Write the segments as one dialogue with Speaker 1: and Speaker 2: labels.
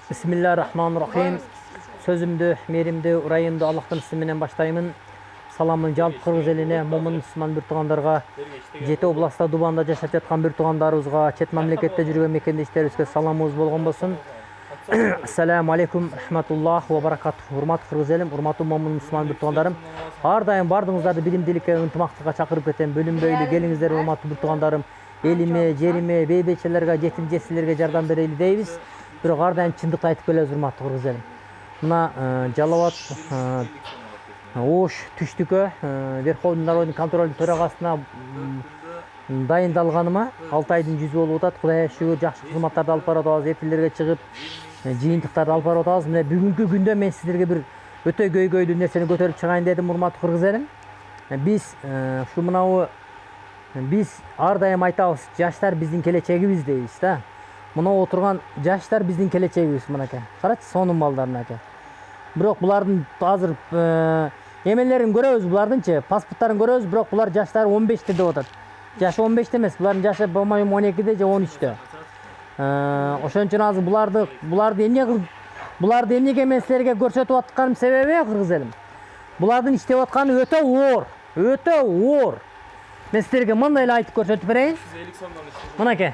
Speaker 1: Bismillahirrahmanirrahim. Sözümdü, merimdi, urayımdı Allah'tan isminden başlayımın. Salamın жалпы Кыргыз элине, момун мусулман bir тугандарга, жети областта Дубанда жашап жаткан bir тугандарыбызга, чет мамлекетте жүргөн мекендештерибизге саламыбыз болгон болсун. Ассаламу алейкум, рахматуллах ва баракатух. Урматтуу Кыргыз элим, урматтуу момун мусулман bir тугандарым. Ар дайым бардыгыңыздарды билимдүүлүккө, ынтымактыкка чакырып кетем. Бөлүнбөйлү келиңиздер, урматтуу bir тугандарым. Элиме, жериме, бейбечелерге, жетим жесирлерге жардам берели дейбиз. Бирок ар дайым чындыкты айтып келебиз, урматтуу Кыргыз элим. Мына Жалал Абад Ош түштүккө Верховный народный контроль төрагасына дайындалганыма 6 айдын жүзү болуп атат. Кудайга шүгүр, жакшы кызматтарды алып барып атабыз, эфирлерге чыгып, жыйынтыктарды алып барып атабыз. Мына бүгүнкү күндө мен сиздерге бир өтө көйгөйлүү нерсени көтөрүп чыгайын дедим, урматтуу Кыргыз элим. Биз ар дайым айтабыз, жаштар биздин келечегибиз дейбиз да. Мына отурган жаштар биздин келечегибиз, мынакей. Карачы, сонун балдар мынакей. Бирок булардын азыр эмелерин көрөбүз, булардынчы паспорттарын көрөбүз, бирок булар жаштары 15те деп атат. Жашы 15те эмес, булардын жашы болмой 12де же 13те. Ошон үчүн азыр буларды эмнеге мен силерге көрсөтүп атканым себеби, Кыргыз элим. Булардын иштеп атканы өтө оор, өтө оор. Мен силерге мындай эле айтып көрсөтүп берейин. Мынакей.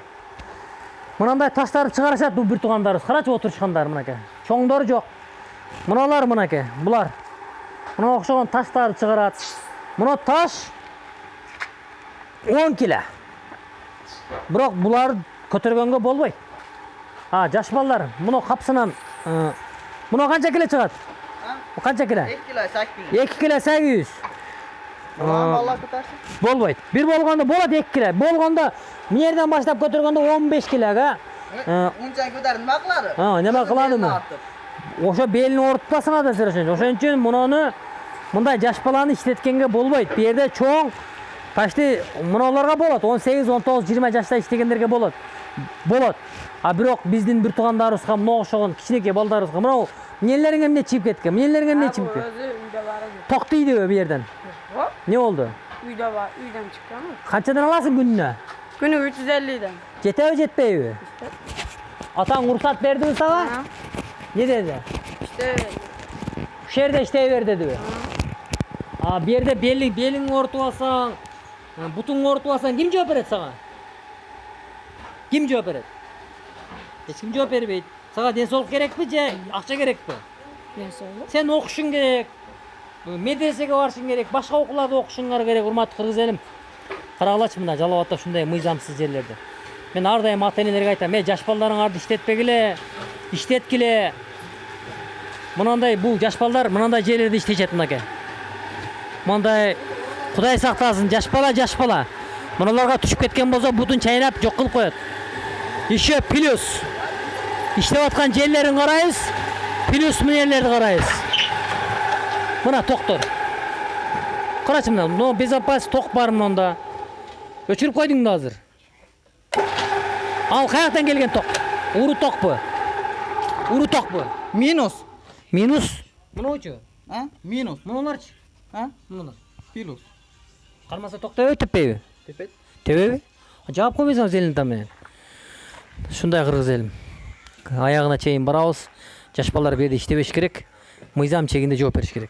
Speaker 1: Мынандай таштарды чыгарышат бул бир туугандарыбыз. Карачы отурушкандар мынакей. Чоңдору жок. Мыналар мынакей, булар. Мына окшогон таштарды чыгарат. Мына таш 10 кило. Бирок булар көтөргөнгө болбойт. Жаш балдар, мына капсынан мына канча кило чыгат? Канча кило?
Speaker 2: 2 кило 800.
Speaker 1: 2 кило 800.
Speaker 2: Балла көтөрсүн.
Speaker 1: Болбойт. Бир болгондо болот 2 кило. Болгондо мен жерден баштап көтөргөндө 15 килога.
Speaker 2: Унча көтөрүп неме кылады?
Speaker 1: Неме кыладымы? Ошо белин орутпасыңар да сиз. Ошон үчүн мунуну мындай жаш баланы иштеткенге болбойт. Бу жерде чоң почти муналарга болот. 18, 19, 20 жашта иштегендерге болот. Бирок биздин бир туугандарыбызга мына окшогон кичинекей балдарыбызга мына эмнелериң эмне чип кеткен? Эмнелериң эмне чип кеткен? Токтойдубу бу жерден? Не болду?
Speaker 3: Үйдө бар, үйдөн чыкканмын.
Speaker 1: Канчадан аласың күнүнө?
Speaker 3: Күнү 350'den.
Speaker 1: Жетеби, жетпейби? Атаң уруксат бердиби сага? Не dedi?
Speaker 3: İşte
Speaker 1: Ушул жерде иштей бер дедиби? Бу жерде белиң орутуп алсаң, бутуңду орутуп алсаң, ким жооп берет сага? Ким жооп берет? Эч ким жооп бербейт. Сага ден соолук керекпи же акча керекпи?
Speaker 3: ben söyle.
Speaker 1: Сен окушуң керек, медресеге барышың керек, башка окууларды окушуңар керек, урматтуу Кыргыз элим. Карагылачы мына Жалал Абадта ушундай мыйзамсыз жерлерде. Мен ар дайым ата-энелерге айтам, жаш балдарыңарды иштетпегиле, иштеткиле. Мынандай бул жаш балдар мынандай жерлерде иштешет мынакей. Мындай Кудай сактасын, жаш бала. Мыналарга түшүп кеткен болсо бутун чайнап жок кылып коет. Еще плюс. İşte atkан жерлерин карайбыз, плюс мынелерди карайбыз. Мына токтор. Карачы мына, безопасность ток бар мында. Өчүрүп койдуң да азыр. Ал каяктан келген ток? Уру токпу?
Speaker 2: Минус.
Speaker 1: Минус? Мыночу?
Speaker 2: Минус.
Speaker 1: Мыналарчы?
Speaker 2: Мына. Плюс.
Speaker 1: Кармаса ток теппейби?
Speaker 2: Тепет.
Speaker 1: Тебеби? Жаап койбойсуңуз элин менен. Ушундай Кыргыз элим. Аягына чейин барабыз. Жаш балдар бу жерде иштебеш керек. Мыйзам чегинде жооп бериш керек.